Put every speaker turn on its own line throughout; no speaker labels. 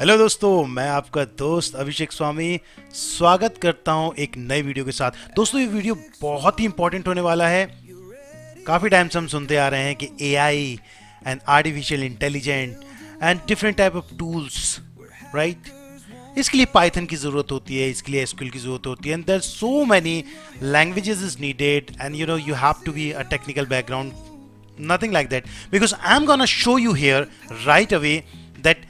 Hello दोस्तों, मैं आपका दोस्त अभिषेक स्वामी स्वागत करता हूं एक नई वीडियो के साथ। दोस्तों, ये वीडियो बहुत ही इंपॉर्टेंट होने वाला है। काफ़ी टाइम से हम सुनते आ रहे हैं कि AI and artificial intelligent and different type of tools, right. इसके लिए पाइथन की ज़रूरत होती है, इसके लिए एसक्यूएल की ज़रूरत होती है, and there so many languages is needed, and you have to be a technical background. Nothing like that, because I'm gonna show you here right away that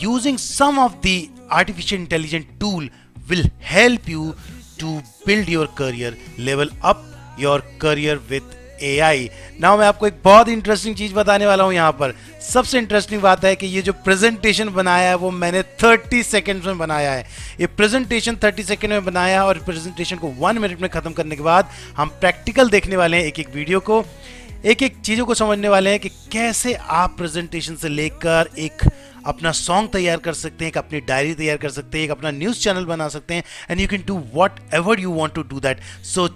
using some of the artificial intelligence tool will help you to build your career, level up your career with AI. Now मैं आपको एक बहुत interesting चीज बताने वाला हूँ। यहाँ पर सबसे इंटरेस्टिंग बात है कि ये जो प्रेजेंटेशन बनाया है वो मैंने 30 सेकेंड्स में बनाया है। ये प्रेजेंटेशन 30 सेकेंड में बनाया है और प्रेजेंटेशन को 1 मिनट में खत्म करने के बाद हम प्रैक्टिकल देखने वाले हैं। एक एक वीडियो को, एक एक चीज़ों को समझने वाले हैं कि कैसे आप प्रेजेंटेशन से लेकर एक अपना सॉन्ग तैयार कर सकते हैं, एक अपनी डायरी तैयार कर सकते हैं, एक अपना न्यूज़ चैनल बना सकते हैं, and you can do whatever you want to do that. So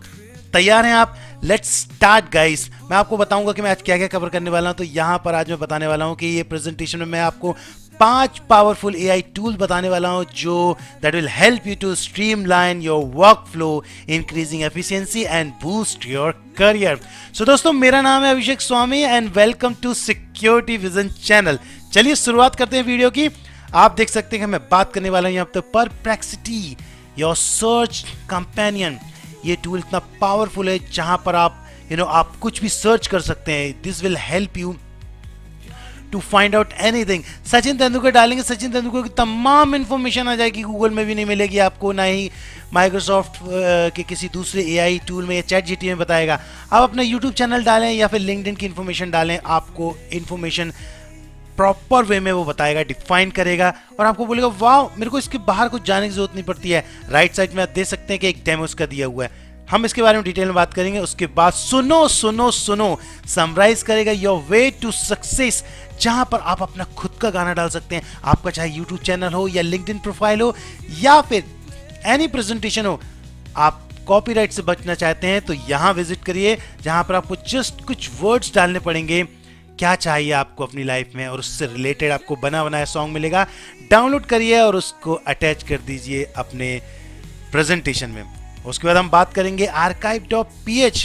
तैयार हैं आप? Let's start guys. मैं आपको बताऊंगा कि मैं आज क्या क्या कवर करने वाला हूं। तो यहां पर आज मैं बताने वाला हूं कि ये प्रेजेंटेशन में मैं आपको 5 पावरफुल एआई टूल बताने वाला हूं जो that will help you to streamline your workflow, increasing efficiency and boost your career. So दोस्तों, मेरा नाम है Abhishek Swami and welcome to security vision channel. चलिए शुरुआत करते हैं वीडियो की। आप देख सकते हैं कि मैं बात करने वाला हूं यहाँ पर परप्लेक्सिटी, योर सर्च कंपेनियन। ये टूल इतना पावरफुल है जहां पर आप आप कुछ भी सर्च कर सकते हैं। This will help you to find out anything. Sachin Tendulkar डालेंगे, सचिन तेंदुलकर की तमाम इंफॉर्मेशन आ जाएगी, गूगल में भी नहीं मिलेगी आपको, ना ही माइक्रोसॉफ्ट के किसी दूसरे एआई टूल में या चैट जीटी में बताएगा। आप अपना यूट्यूब चैनल डालें या फिर लिंक्डइन की इंफॉर्मेशन डालें, आपको इंफॉर्मेशन प्रॉपर वे में वो बताएगा, डिफाइन करेगा और आपको बोलेगा वाह, मेरे को इसके बाहर कुछ जाने की जरूरत नहीं पड़ती है। राइट साइड में आप देख सकते हैं कि एक डेमो इसका दिया हुआ है। हम इसके बारे में डिटेल में बात करेंगे। उसके बाद सुनो सुनो सुनो समराइज करेगा योर वे टू सक्सेस, जहां पर आप अपना खुद का गाना डाल सकते हैं। आपका चाहे यूट्यूब चैनल हो या लिंक्डइन प्रोफाइल हो या फिर एनी प्रेजेंटेशन हो, आप कॉपीराइट से बचना चाहते हैं तो यहां विजिट करिए, जहां पर आपको जस्ट कुछ वर्ड्स डालने पड़ेंगे, क्या चाहिए आपको अपनी लाइफ में, और उससे रिलेटेड आपको बना बनाया सॉन्ग मिलेगा। डाउनलोड करिए और उसको अटैच कर दीजिए अपने प्रेजेंटेशन में। उसके बाद हम बात करेंगे archive.ph,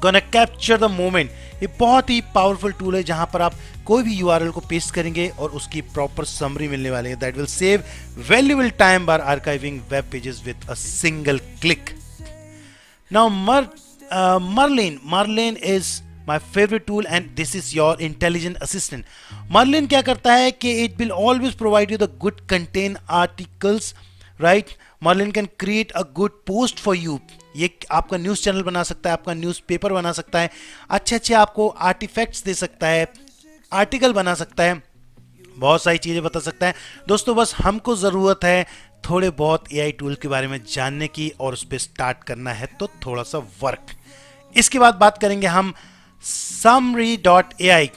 gonna capture the moment. ये बहुत ही पावरफुल टूल है जहां पर आप कोई भी यूआरएल को पेस्ट करेंगे और उसकी प्रॉपर समरी मिलने वाली है। That will save valuable time by archiving web pages with a single click. Now Marlin is my favorite tool and this is your intelligent assistant. Marlin क्या करता है कि it will always provide you the good content articles, right? Marlin can create a good post for you. ये आपका news channel बना सकता है, आपका न्यूज़ पेपर बना सकता है, अच्छे अच्छे आपको आर्टिफैक्ट्स दे सकता है, आर्टिकल बना सकता है, बहुत सारी चीज़ें बता सकता है। दोस्तों, बस हमको ज़रूरत है थोड़े बहुत एआई टूल के बारे में जानने की और उस पर स्टार्ट करना है तो थोड़ा सा वर्क। इसके बाद बात करेंगे हम summary.ai।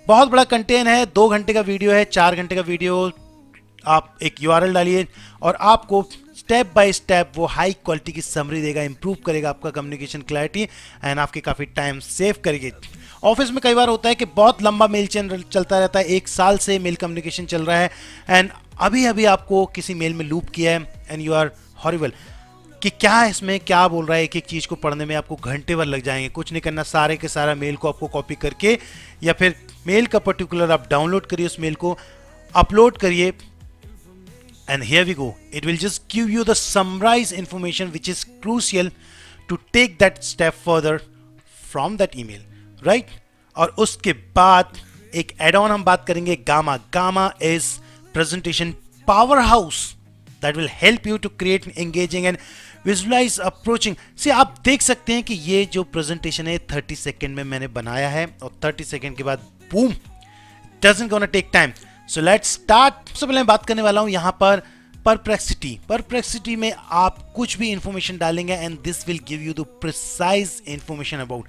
बहुत बड़ा कंटेंट है, 2 घंटे का वीडियो है, 4 घंटे का वीडियो। आप एक यूआरएल डालिए और आपको स्टेप बाय स्टेप वो हाई क्वालिटी की समरी देगा, इंप्रूव करेगा आपका कम्युनिकेशन क्लैरिटी एंड आपके काफ़ी टाइम सेव करेगी। ऑफिस में कई बार होता है कि बहुत लंबा मेल चैन चलता रहता है, 1 साल से मेल कम्युनिकेशन चल रहा है एंड अभी अभी आपको किसी मेल में लूप किया है एंड यू आर हॉरिबल कि क्या इसमें क्या बोल रहा है। एक एक चीज़ को पढ़ने में आपको घंटे भर लग जाएंगे। कुछ नहीं करना, सारे के सारा मेल को आपको कॉपी करके या फिर मेल का पर्टिकुलर आप डाउनलोड करिए, उस मेल को अपलोड करिए and here we go. It will just give you the summarized information which is crucial to take that step further from that email, right? और उसके बाद एक एड-ऑन हम बात करेंगे gamma. Gamma is presentation powerhouse that will help you to create engaging and visualize approaching। से आप देख सकते हैं कि ये जो प्रेजेंटेशन है 30 सेकेंड में मैंने बनाया है और 30 सेकेंड के बाद boom, doesn't gonna take time। So let's start. सबसे पहले मैं बात करने वाला हूं यहां पर परप्लेक्सिटी में आप कुछ भी इंफॉर्मेशन डालेंगे and this will give you the precise information about.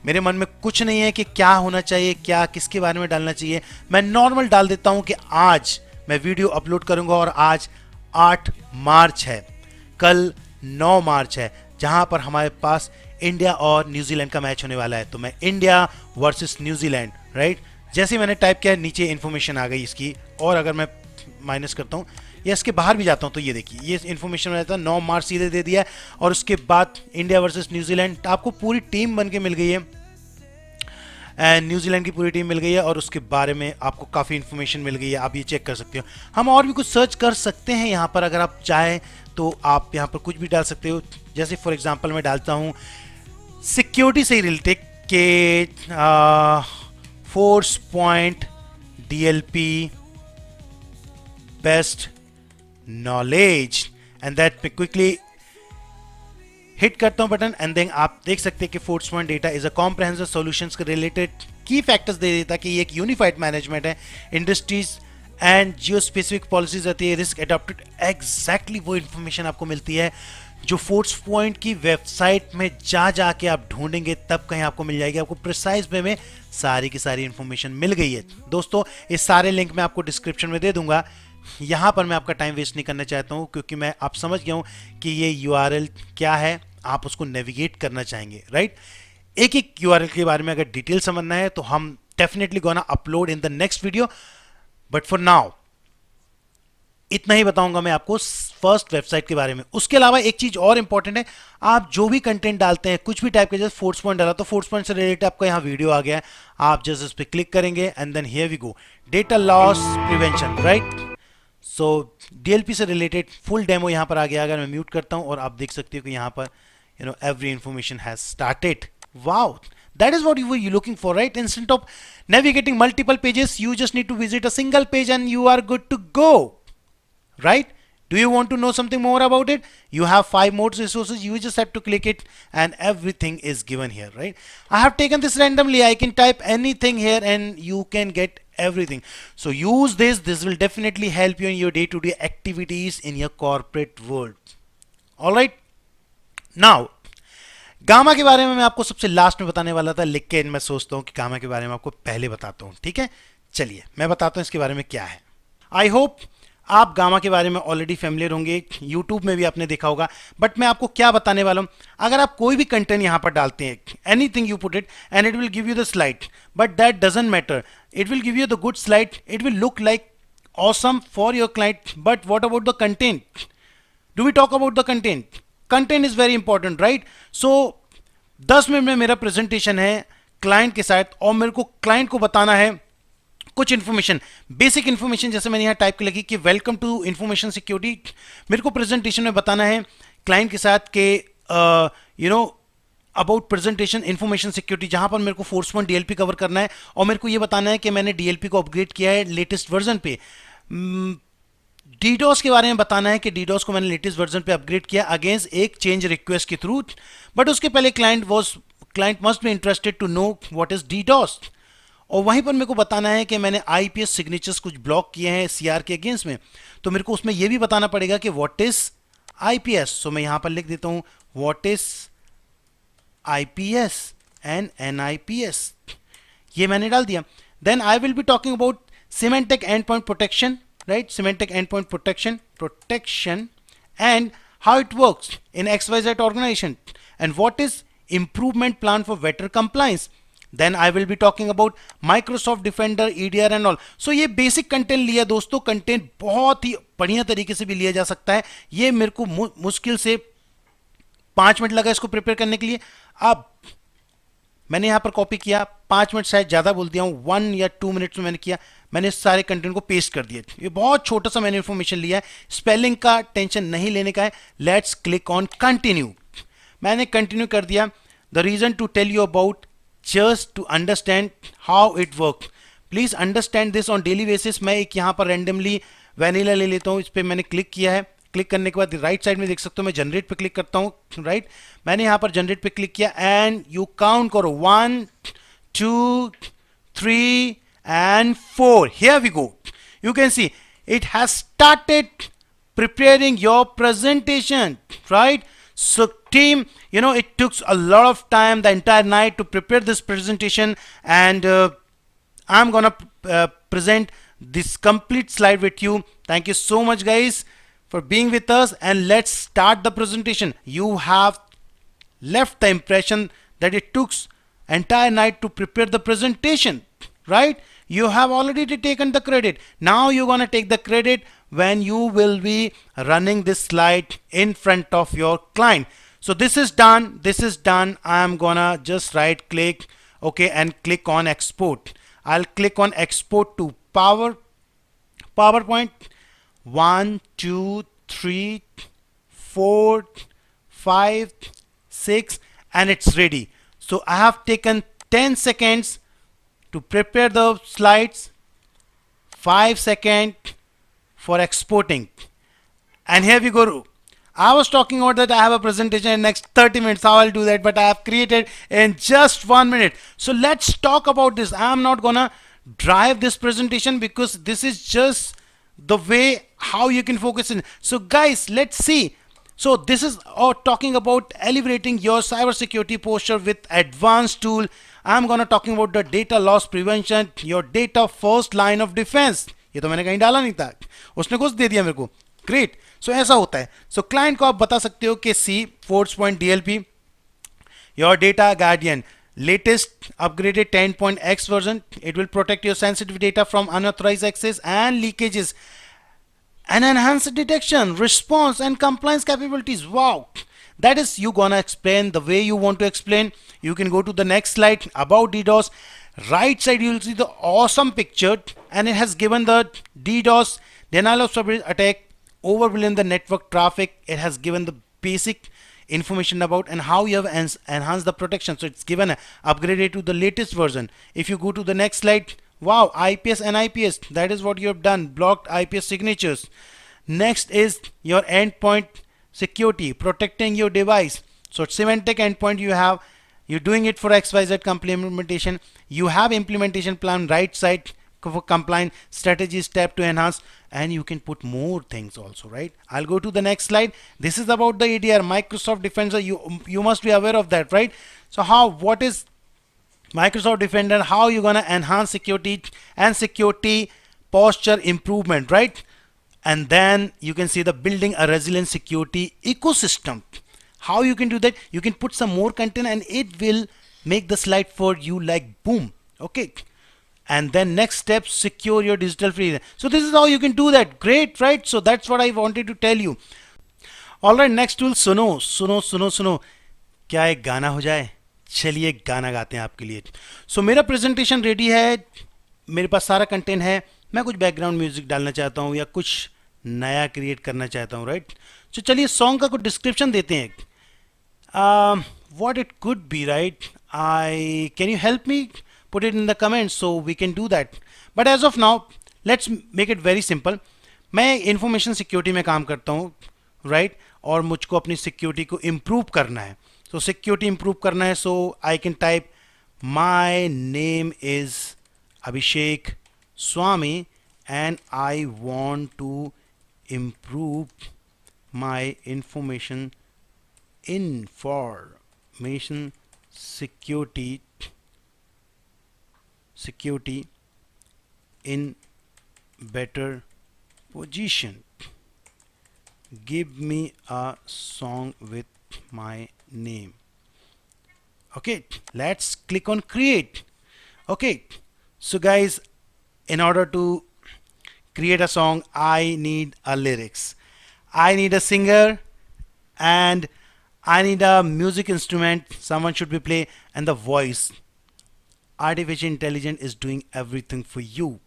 मेरे मन में कुछ नहीं है कि क्या होना चाहिए, क्या किसके बारे में डालना चाहिए। मैं नॉर्मल डाल देता हूं कि आज मैं वीडियो अपलोड करूंगा और आज 8 मार्च है, कल 9 मार्च है, जहां पर हमारे पास इंडिया और न्यूजीलैंड का मैच होने वाला है। तो मैं इंडिया वर्सेस न्यूजीलैंड, राइट, जैसे मैंने टाइप किया नीचे इन्फॉर्मेशन आ गई इसकी। और अगर मैं माइनस करता हूँ या इसके बाहर भी जाता हूँ तो ये देखिए ये इन्फॉर्मेशन रहता है 9 मार्च सीधे दे दिया है। और उसके बाद इंडिया वर्सेस न्यूजीलैंड, आपको पूरी टीम बन के मिल गई है एंड न्यूजीलैंड की पूरी टीम मिल गई है और उसके बारे में आपको काफ़ी इन्फॉर्मेशन मिल गई है, आप ये चेक कर सकते हो। हम और भी कुछ सर्च कर सकते हैं यहाँ पर, अगर आप चाहें तो आप यहाँ पर कुछ भी डाल सकते हो। जैसे फॉर एग्जांपल मैं डालता हूँ सिक्योरिटी से रिलेटेड के force point DLP best knowledge and that पे क्विकली हिट करता हूं बटन एंड देन आप देख सकते हैं कि force point data is a comprehensive solutions के रिलेटेड की फैक्टर्स दे देता कि ये एक यूनिफाइड मैनेजमेंट है, industries and Jio specific policies रहती है, रिस्क एडॉप्टेड, एग्जैक्टली वो इन्फॉर्मेशन आपको मिलती है जो फोर्स पॉइंट की वेबसाइट में जाके आप ढूंढेंगे तब कहीं आपको मिल जाएगी। आपको प्रिसाइज वे में सारी की सारी इन्फॉर्मेशन मिल गई है दोस्तों। इस सारे लिंक मैं आपको डिस्क्रिप्शन में दे दूंगा। यहाँ पर मैं आपका टाइम वेस्ट नहीं करना चाहता हूँ क्योंकि मैं आप समझ गया हूँ कि ये URL क्या है, आप उसको नेविगेट करना चाहेंगे, राइट। एक एक URL के बारे में अगर डिटेल समझना है तो हम definitely gonna upload in the next video, but for now इतना ही बताऊंगा मैं आपको फर्स्ट वेबसाइट के बारे में। उसके अलावा एक चीज और इंपॉर्टेंट है, आप जो भी कंटेंट डालते हैं कुछ भी टाइप के, जैसे फोर्स पॉइंट डाला तो फोर्स पॉइंट से रिलेटेड आपका यहाँ वीडियो आ गया है, आप जस्ट इस पर क्लिक करेंगे and then here we go, data loss prevention, right. So DLP से रिलेटेड फुल डेमो यहाँ पर आ गया। अगर मैं म्यूट करता हूँ और आप देख सकते हो कि यहाँ पर every information has started. Wow, that is what you were looking for, right? Instead of navigating multiple pages, you just need to visit a single page and you are good to go, right? Do you want to know something more about it? You have 5 more resources, you just have to click it and everything is given here, right? I have taken this randomly, I can type anything here and you can get everything. So use this will definitely help you in your day-to-day activities in your corporate world. All right, now gamma के बारे में मैं आपको सबसे last में बताने वाला था, लेकिन मैं सोचता हूं कि गामा के बारे में आपको पहले बताता हूं, ठीक है। चलिए मैं बताता हूं इसके बारे में क्या है। आई होप आप गामा के बारे में ऑलरेडी फैमिलियर होंगे, यूट्यूब में भी आपने देखा होगा, बट मैं आपको क्या बताने वाला हूं। अगर आप कोई भी कंटेंट यहां पर डालते हैं, anything you put it and it will give you the slide, but that doesn't matter, it will give you the good slide, it will look like awesome for your client, but what about the content? Do we talk about the content? Content is very important, right? So 10 minute में मेरा presentation है client के साथ और मेरे को client को बताना है कुछ इन्फॉर्मेशन, बेसिक इन्फॉर्मेशन, जैसे मैंने यहाँ टाइप कर लगी कि वेलकम टू इंफॉर्मेशन सिक्योरिटी। मेरे को प्रेजेंटेशन में बताना है क्लाइंट के साथ के अबाउट प्रेजेंटेशन इंफॉर्मेशन सिक्योरिटी, जहां पर मेरे को फोर्स पॉइंट DLP कवर करना है और मेरे को ये बताना है कि मैंने DLP को अपग्रेड किया है लेटेस्ट वर्जन पे। DDoS के बारे में बताना है कि DDoS को मैंने लेटेस्ट वर्जन पे अपग्रेड किया अगेंस्ट एक चेंज रिक्वेस्ट के थ्रू, बट उसके पहले client must be interested to know what is DDoS। और वहीं पर मेरे को बताना है कि मैंने IPS सिग्नेचर्स कुछ ब्लॉक किए हैं CR के अगेंस्ट में, तो मेरे को उसमें यह भी बताना पड़ेगा कि व्हाट इज IPS। सो मैं यहां पर लिख देता हूं what is IPS and NIPS, ये मैंने डाल दिया। Then I will be talking about Symantec endpoint protection, right? Symantec endpoint protection and how it works in XYZ organization and what is improvement plan for better compliance. Then I will be talking about Microsoft Defender, EDR and all. So ये basic content लिया दोस्तों, content बहुत ही बढ़िया तरीके से भी लिया जा सकता है। ये मेरे को मुश्किल से 5 मिनट लगा इसको प्रिपेयर करने के लिए। अब मैंने यहाँ पर कॉपी किया, 5 मिनट शायद ज़्यादा बोल दिया हूँ, 1 या 2 मिनट्स में मैंने किया, मैंने सारे कंटेंट को पेस्ट कर दिया। ये बहुत छोटा सा मैंने इन्फॉर्मेशन लिया है, स्पेलिंग का टेंशन नहीं लेने का है। Let's click on continue. मैंने कंटिन्यू कर दिया। The reason to tell you about just to understand how it work, please understand this on daily basis. मैं एक यहाँ पर रैंडमली वैनिला ले लेता हूँ, इस पर मैंने क्लिक किया है। क्लिक करने के बाद राइट साइड में देख सकते हो मैं जनरेट पे क्लिक करता हूँ, राइट। मैंने यहाँ पर जनरेट पे क्लिक किया एंड यू काउंट करो 1 2 3 and 4. Here we go. You can see it has started preparing your presentation, right? So team, it took a lot of time, the entire night, to prepare this presentation, and I'm gonna present this complete slide with you. Thank you so much guys for being with us, and let's start the presentation. You have left the impression that it took entire night to prepare the presentation, right? You have already taken the credit. Now you're gonna take the credit when you will be running this slide in front of your client. So this is done. This is done. I'm gonna just right click, okay, and click on export. I'll click on export to PowerPoint. 1, 2, 3, 4, 5, 6, and it's ready. So I have taken 10 seconds to prepare the slides, 5 seconds for exporting, and here we go. I was talking about that I have a presentation in next 30 minutes, how I'll do that, but I have created in just 1 minute. So let's talk about this. I'm not gonna drive this presentation because this is just the way how you can focus in. So guys, let's see. So this is talking about elevating your cybersecurity posture with advanced tool. I'm gonna talking about the data loss prevention, your data first line of defense. ये तो मैंने कहीं डाला नहीं था, उसने कुछ दे दिया मेरे को. ग्रेट. सो ऐसा होता है. सो क्लाइंट को आप बता सकते हो कि सी Forcepoint DLP, your data guardian, latest upgraded 10.x version. It will protect your sensitive data from unauthorized access and leakages and enhance detection, response, and compliance capabilities. Wow, that is you gonna explain the way you want to explain. You can go to the next slide about DDoS. Right side you'll see the awesome picture, and it has given the DDoS, denial of service attack, overwhelming the network traffic. It has given the basic information about and how you have enhanced the protection. So it's given upgraded to the latest version. If you go to the next slide, wow, IPS and IPS, that is what you have done, blocked IPS signatures. Next is your endpoint security, protecting your device. So Symantec endpoint you have, you're doing it for XYZ company implementation. You have implementation plan right side for compliance strategies tab to enhance, and you can put more things also, right? I'll go to the next slide. This is about the EDR, Microsoft Defender. You must be aware of that, right? So what is Microsoft Defender? How you gonna enhance security and security posture improvement, right? And then you can see the building a resilient security ecosystem. How you can do that? You can put some more content and it will make the slide for you like boom. Okay. And then next step, secure your digital freedom. So this is how you can do that. Great, right? So that's what I wanted to tell you. All right, next tool, सुनो सुनो सुनो सुनो. क्या एक गाना हो जाए? चलिए एक गाना गाते हैं आपके लिए. सो मेरा प्रेजेंटेशन रेडी है, मेरे पास सारा कंटेंट है. मैं कुछ बैकग्राउंड म्यूजिक डालना चाहता हूँ या कुछ नया क्रिएट करना चाहता हूँ, राइट? तो चलिए सॉन्ग का कुछ डिस्क्रिप्शन देते हैं. What it could be, right? Can you help me? Put it in the comments so we can do that. But as of now, let's make it very simple. मैं information security में काम करता हूँ, right? और मुझको अपनी security को improve करना है. So सिक्योरिटी इम्प्रूव करना है, so I can type my name is Abhishek Swami and I want to improve my information security in better position. Give me a song with my name. Okay, let's click on create. Okay, so guys, in order to create a song, I need a lyrics, I need a singer, and I need a music instrument. Someone should be play, and the voice. Artificial intelligence is doing everything for you.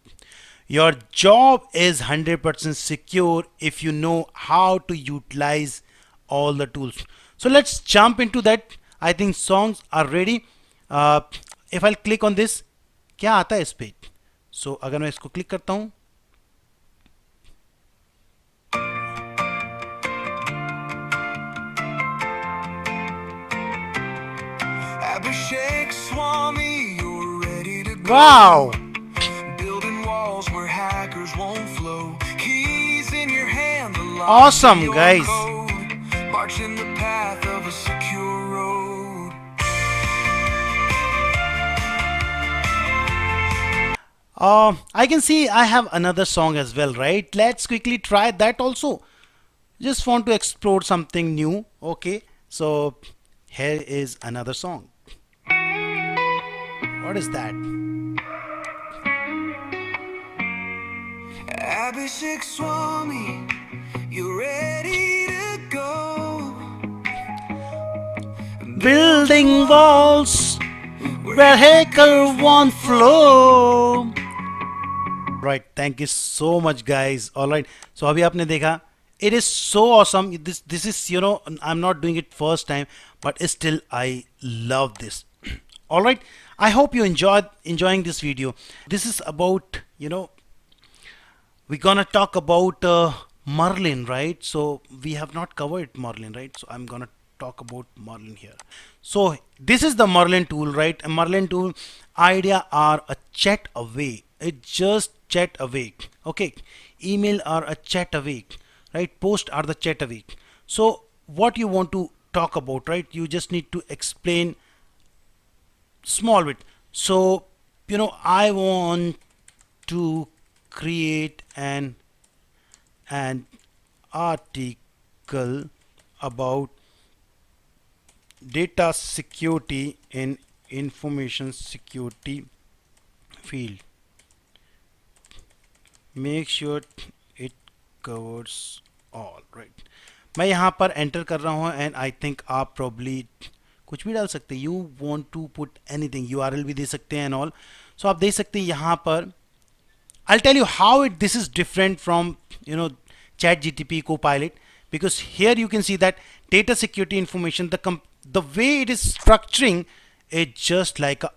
Your job is 100% secure if you know how to utilize all the tools. So let's jump into that. I think songs are ready. If I'll click on this, क्या आता है इस पे? So अगर मैं इसको click करता हूँ,
Abhishek Swami, you're ready to go.
wow,
Building walls where hackers won't flow. Keys in your hand, the lock
awesome
to your
guys.
code. Marching the path of a secure road.
I can see I have another song as well, right? Let's quickly try that also. Just want to explore something new. Okay, so here is another song. What is that?
Abhishek Swami, you ready to go?
Building walls where hacker won't flow. Right, thank you so much guys. All right, so अभी आपने देखा, it is so awesome. This is, you know, I'm not doing it first time, but still I love this. All right, I hope you enjoying this video. This is about, you know, we're gonna talk about Marlin, right? So we have not covered Marlin, right? So I'm gonna talk about Marlin here. So this is the Marlin tool, right? A Marlin tool idea are a chat away. It's just chat away. Okay, email are a chat away, right? Post are the chat away. So what you want to talk about, right? You just need to explain small bit. So, you know, I want to create an article about data security in information security field. Make sure it covers all, right? मैं यहाँ पर enter कर रहा हूँ and I think आप probably कुछ भी डाल सकते हैं. You want to put anything, URL भी दे सकते हैं एंड ऑल. सो आप देख सकते हैं यहाँ पर I'll tell you how this is different from, you know, ChatGPT Copilot, because here you can see that data security information, the way it is structuring it just like a,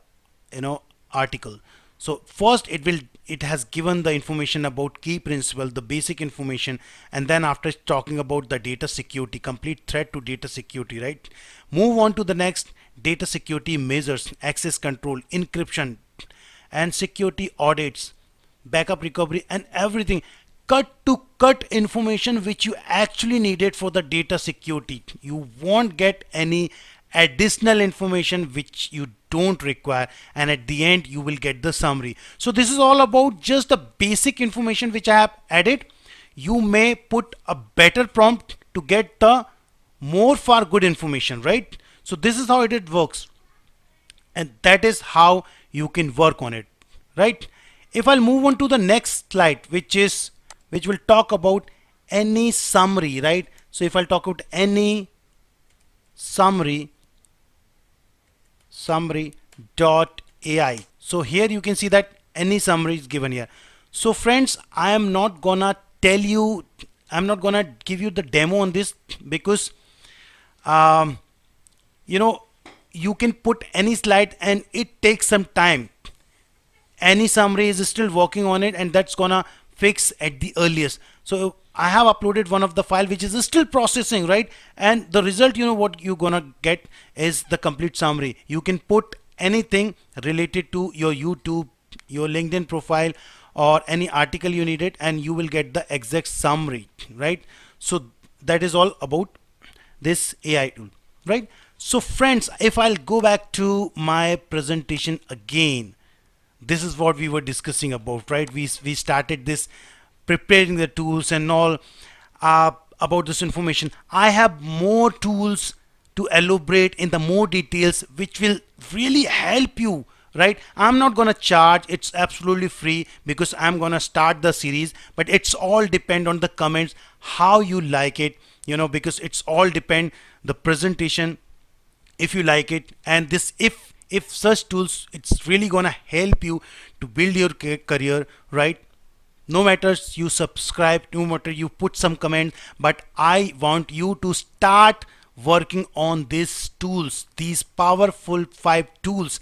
you know, article. So first it has given the information about key principle, the basic information, and then after talking about the data security, complete threat to data security, right? Move on to the next, data security measures, access control, encryption, and security audits, backup recovery, and everything. Cut to cut information which you actually needed for the data security. You won't get any additional information which you don't require, and at the end you will get the summary. So this is all about just the basic information which I have added. You may put a better prompt to get the more far good information, right? So this is how it works, and that is how you can work on it, right? If I'll move on to the next slide, which will talk about any summary, right? So if I'll talk about any summary dot AI. So here you can see that any summary is given here. So friends, I'm not gonna give you the demo on this because you know, you can put any slide and it takes some time. Any summary is still working on it, and that's gonna fix at the earliest. So I have uploaded one of the file which is still processing, right? And the result, you know what you're gonna get is the complete summary. You can put anything related to your YouTube, your LinkedIn profile, or any article you needed, and you will get the exact summary, right? So that is all about this AI tool, right? So friends, if I'll go back to my presentation again, this is what we were discussing about, right? We started this preparing the tools and all about this information. I have more tools to elaborate in the more details which will really help you, right? I'm not gonna charge, it's absolutely free because I'm gonna start the series, but it's all depend on the comments how you like it, you know, because it's all depend the presentation if you like it. And this if such tools, it's really gonna help you to build your career, right? No matter you subscribe, no matter you put some comment, but I want you to start working on these tools, these powerful 5 tools.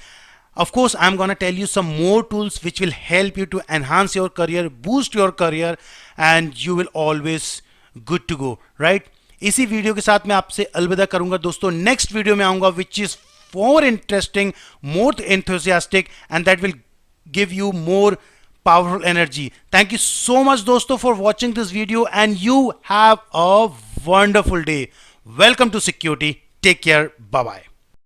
Of course, I'm gonna tell you some more tools which will help you to enhance your career, boost your career, and you will always good to go, right? इसी video के साथ मैं आपसे अलविदा करूंगा दोस्तों. Next video में आऊंगा which is more interesting, more enthusiastic, and that will give you more powerful energy. Thank you so much dosto for watching this video, and you have a wonderful day. Welcome to Security. Take care. Bye bye.